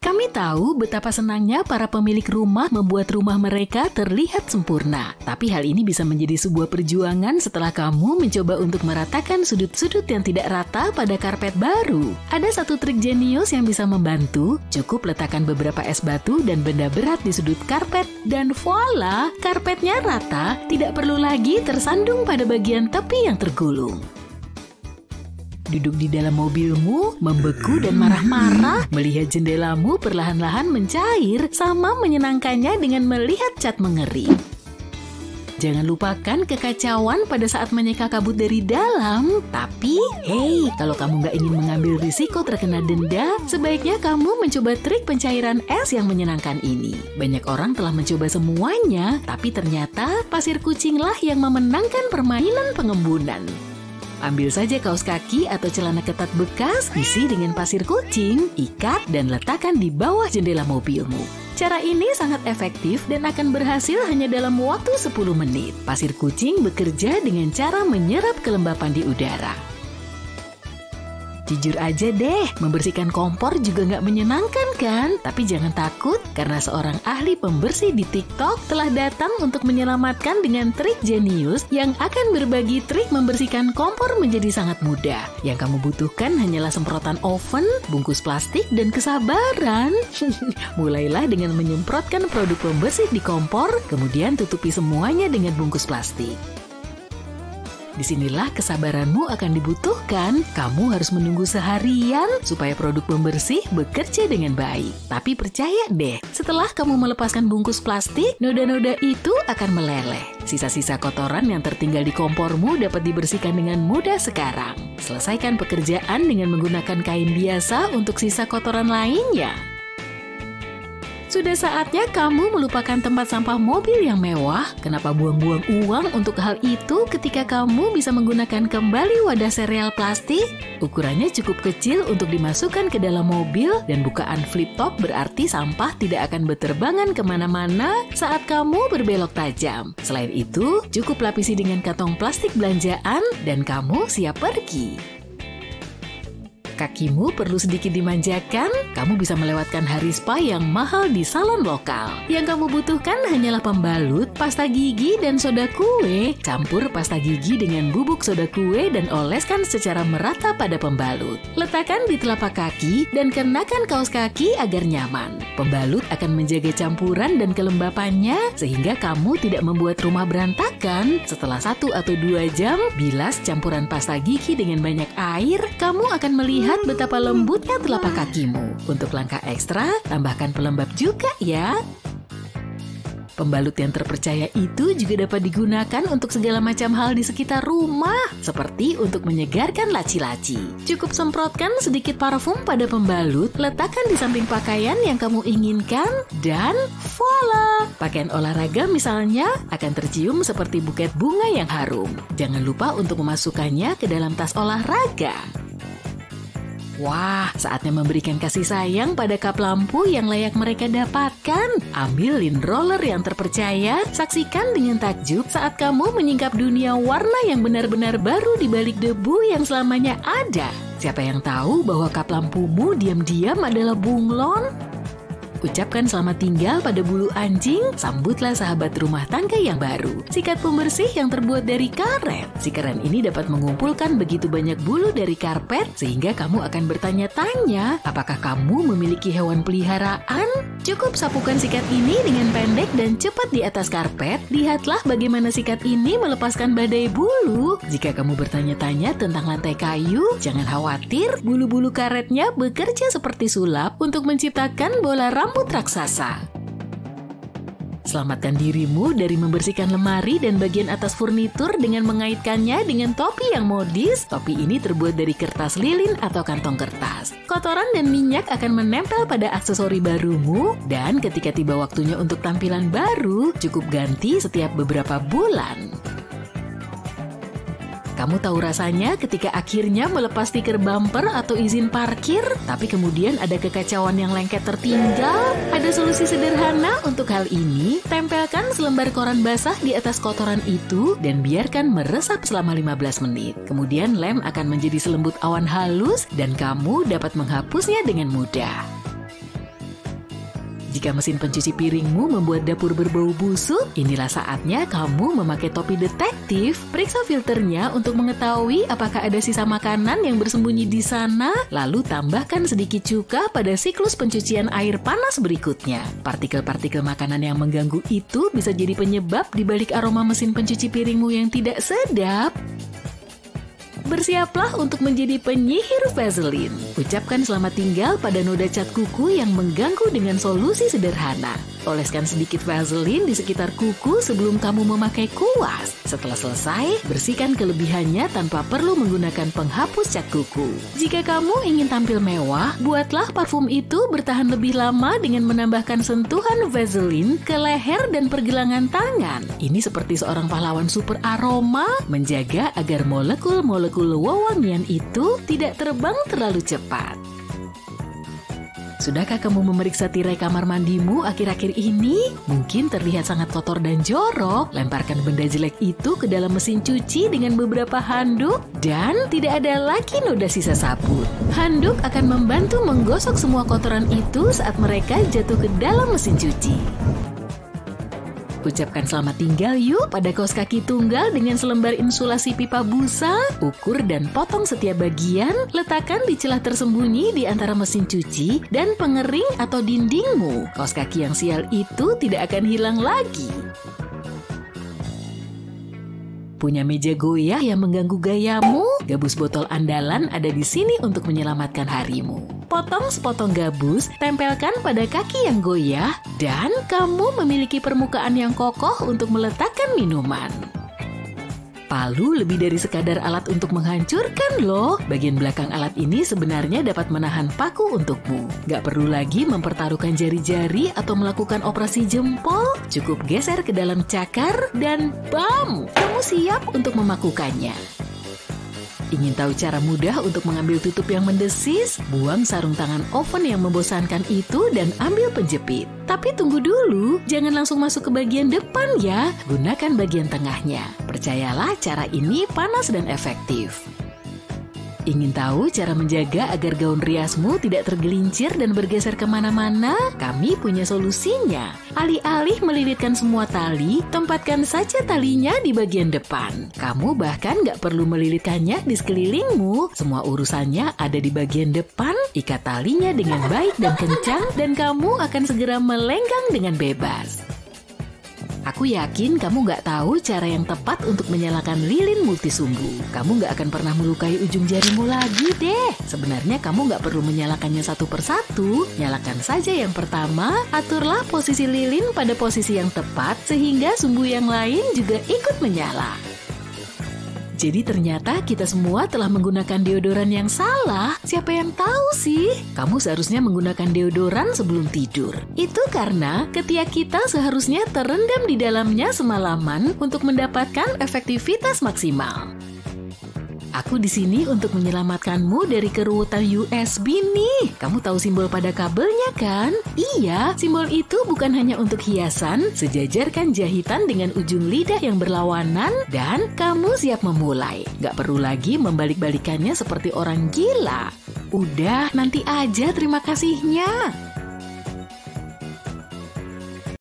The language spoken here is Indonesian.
Kami tahu betapa senangnya para pemilik rumah membuat rumah mereka terlihat sempurna. Tapi hal ini bisa menjadi sebuah perjuangan setelah kamu mencoba untuk meratakan sudut-sudut yang tidak rata pada karpet baru. Ada satu trik jenius yang bisa membantu. Cukup letakkan beberapa es batu dan benda berat di sudut karpet dan voila, karpetnya rata, tidak perlu lagi tersandung pada bagian tepi yang tergulung. Duduk di dalam mobilmu, membeku dan marah-marah, melihat jendelamu perlahan-lahan mencair, sama menyenangkannya dengan melihat cat mengering. Jangan lupakan kekacauan pada saat menyeka kabut dari dalam. Tapi, hey, kalau kamu nggak ingin mengambil risiko terkena denda, sebaiknya kamu mencoba trik pencairan es yang menyenangkan ini. Banyak orang telah mencoba semuanya, tapi ternyata pasir kucinglah yang memenangkan permainan pengembunan. Ambil saja kaos kaki atau celana ketat bekas, isi dengan pasir kucing, ikat dan letakkan di bawah jendela mobilmu. Cara ini sangat efektif dan akan berhasil hanya dalam waktu 10 menit. Pasir kucing bekerja dengan cara menyerap kelembapan di udara. Jujur aja deh, membersihkan kompor juga nggak menyenangkan kan? Tapi jangan takut, karena seorang ahli pembersih di TikTok telah datang untuk menyelamatkan dengan trik jenius yang akan berbagi trik membersihkan kompor menjadi sangat mudah. Yang kamu butuhkan hanyalah semprotan oven, bungkus plastik, dan kesabaran. Mulailah dengan menyemprotkan produk pembersih di kompor, kemudian tutupi semuanya dengan bungkus plastik. Disinilah kesabaranmu akan dibutuhkan. Kamu harus menunggu seharian supaya produk pembersih bekerja dengan baik. Tapi percaya deh, setelah kamu melepaskan bungkus plastik, noda-noda itu akan meleleh. Sisa-sisa kotoran yang tertinggal di kompormu dapat dibersihkan dengan mudah sekarang. Selesaikan pekerjaan dengan menggunakan kain biasa untuk sisa kotoran lainnya. Sudah saatnya kamu melupakan tempat sampah mobil yang mewah. Kenapa buang-buang uang untuk hal itu ketika kamu bisa menggunakan kembali wadah sereal plastik? Ukurannya cukup kecil untuk dimasukkan ke dalam mobil dan bukaan flip top berarti sampah tidak akan berterbangan kemana-mana saat kamu berbelok tajam. Selain itu, cukup lapisi dengan kantong plastik belanjaan dan kamu siap pergi. Kakimu perlu sedikit dimanjakan, kamu bisa melewatkan hari spa yang mahal di salon lokal. Yang kamu butuhkan hanyalah pembalut, pasta gigi, dan soda kue. Campur pasta gigi dengan bubuk soda kue dan oleskan secara merata pada pembalut. Letakkan di telapak kaki dan kenakan kaos kaki agar nyaman. Pembalut akan menjaga campuran dan kelembapannya sehingga kamu tidak membuat rumah berantakan. Setelah 1 atau 2 jam, bilas campuran pasta gigi dengan banyak air, kamu akan melihat betapa lembutnya telapak kakimu. Untuk langkah ekstra, tambahkan pelembab juga ya. Pembalut yang terpercaya itu juga dapat digunakan untuk segala macam hal di sekitar rumah, seperti untuk menyegarkan laci-laci. Cukup semprotkan sedikit parfum pada pembalut, letakkan di samping pakaian yang kamu inginkan, dan voila! Pakaian olahraga misalnya akan tercium seperti buket bunga yang harum. Jangan lupa untuk memasukkannya ke dalam tas olahraga. Wah, saatnya memberikan kasih sayang pada kap lampu yang layak mereka dapatkan. Ambil lint roller yang terpercaya, saksikan dengan takjub saat kamu menyingkap dunia warna yang benar-benar baru di balik debu yang selamanya ada. Siapa yang tahu bahwa kap lampumu diam-diam adalah bunglon? Ucapkan selamat tinggal pada bulu anjing, sambutlah sahabat rumah tangga yang baru. Sikat pembersih yang terbuat dari karet. Sikaran ini dapat mengumpulkan begitu banyak bulu dari karpet, sehingga kamu akan bertanya-tanya, apakah kamu memiliki hewan peliharaan? Cukup sapukan sikat ini dengan pendek dan cepat di atas karpet. Lihatlah bagaimana sikat ini melepaskan badai bulu. Jika kamu bertanya-tanya tentang lantai kayu, jangan khawatir, bulu-bulu karetnya bekerja seperti sulap untuk menciptakan bola rambut raksasa. Selamatkan dirimu dari membersihkan lemari dan bagian atas furnitur dengan mengaitkannya dengan topi yang modis. Topi ini terbuat dari kertas lilin atau kantong kertas. Kotoran dan minyak akan menempel pada aksesori barumu, dan ketika tiba waktunya untuk tampilan baru, cukup ganti setiap beberapa bulan. Kamu tahu rasanya ketika akhirnya melepas stiker bumper atau izin parkir, tapi kemudian ada kekacauan yang lengket tertinggal? Ada solusi sederhana untuk hal ini. Tempelkan selembar koran basah di atas kotoran itu dan biarkan meresap selama 15 menit. Kemudian lem akan menjadi selembut awan halus dan kamu dapat menghapusnya dengan mudah. Jika mesin pencuci piringmu membuat dapur berbau busuk, inilah saatnya kamu memakai topi detektif. Periksa filternya untuk mengetahui apakah ada sisa makanan yang bersembunyi di sana, lalu tambahkan sedikit cuka pada siklus pencucian air panas berikutnya. Partikel-partikel makanan yang mengganggu itu bisa jadi penyebab di balik aroma mesin pencuci piringmu yang tidak sedap. Bersiaplah untuk menjadi penyihir Vaseline. Ucapkan selamat tinggal pada noda cat kuku yang mengganggu dengan solusi sederhana. Oleskan sedikit Vaseline di sekitar kuku sebelum kamu memakai kuas. Setelah selesai, bersihkan kelebihannya tanpa perlu menggunakan penghapus cat kuku. Jika kamu ingin tampil mewah, buatlah parfum itu bertahan lebih lama dengan menambahkan sentuhan Vaseline ke leher dan pergelangan tangan. Ini seperti seorang pahlawan super aroma, menjaga agar molekul-molekul wewangian itu tidak terbang terlalu cepat. Sudahkah kamu memeriksa tirai kamar mandimu akhir-akhir ini? Mungkin terlihat sangat kotor dan jorok. Lemparkan benda jelek itu ke dalam mesin cuci dengan beberapa handuk dan tidak ada lagi noda sisa sabun. Handuk akan membantu menggosok semua kotoran itu saat mereka jatuh ke dalam mesin cuci. Ucapkan selamat tinggal yuk pada kaos kaki tunggal dengan selembar insulasi pipa busa. Ukur dan potong setiap bagian, letakkan di celah tersembunyi di antara mesin cuci dan pengering atau dindingmu. Kaos kaki yang sial itu tidak akan hilang lagi. Punya meja goyah yang mengganggu gayamu? Gabus botol andalan ada di sini untuk menyelamatkan harimu. Potong sepotong gabus, tempelkan pada kaki yang goyah, dan kamu memiliki permukaan yang kokoh untuk meletakkan minuman. Palu lebih dari sekadar alat untuk menghancurkan loh. Bagian belakang alat ini sebenarnya dapat menahan paku untukmu. Gak perlu lagi mempertaruhkan jari-jari atau melakukan operasi jempol. Cukup geser ke dalam cakar dan bam! Kamu siap untuk memakukannya. Ingin tahu cara mudah untuk mengambil tutup yang mendesis? Buang sarung tangan oven yang membosankan itu dan ambil penjepit. Tapi tunggu dulu, jangan langsung masuk ke bagian depan ya. Gunakan bagian tengahnya. Percayalah, cara ini panas dan efektif. Ingin tahu cara menjaga agar gaun riasmu tidak tergelincir dan bergeser kemana-mana? Kami punya solusinya. Alih-alih melilitkan semua tali, tempatkan saja talinya di bagian depan. Kamu bahkan nggak perlu melilitkannya di sekelilingmu. Semua urusannya ada di bagian depan. Ikat talinya dengan baik dan kencang, dan kamu akan segera melenggang dengan bebas. Aku yakin kamu nggak tahu cara yang tepat untuk menyalakan lilin multisumbu. Kamu nggak akan pernah melukai ujung jarimu lagi deh. Sebenarnya kamu nggak perlu menyalakannya satu persatu. Nyalakan saja yang pertama, aturlah posisi lilin pada posisi yang tepat sehingga sumbu yang lain juga ikut menyala. Jadi ternyata kita semua telah menggunakan deodoran yang salah. Siapa yang tahu sih? Kamu seharusnya menggunakan deodoran sebelum tidur. Itu karena ketiak kita seharusnya terendam di dalamnya semalaman untuk mendapatkan efektivitas maksimal. Aku di sini untuk menyelamatkanmu dari keruwetan USB nih. Kamu tahu simbol pada kabelnya kan? Iya, simbol itu bukan hanya untuk hiasan, sejajarkan jahitan dengan ujung lidah yang berlawanan, dan kamu siap memulai. Gak perlu lagi membalik-balikannya seperti orang gila. Udah, nanti aja terima kasihnya.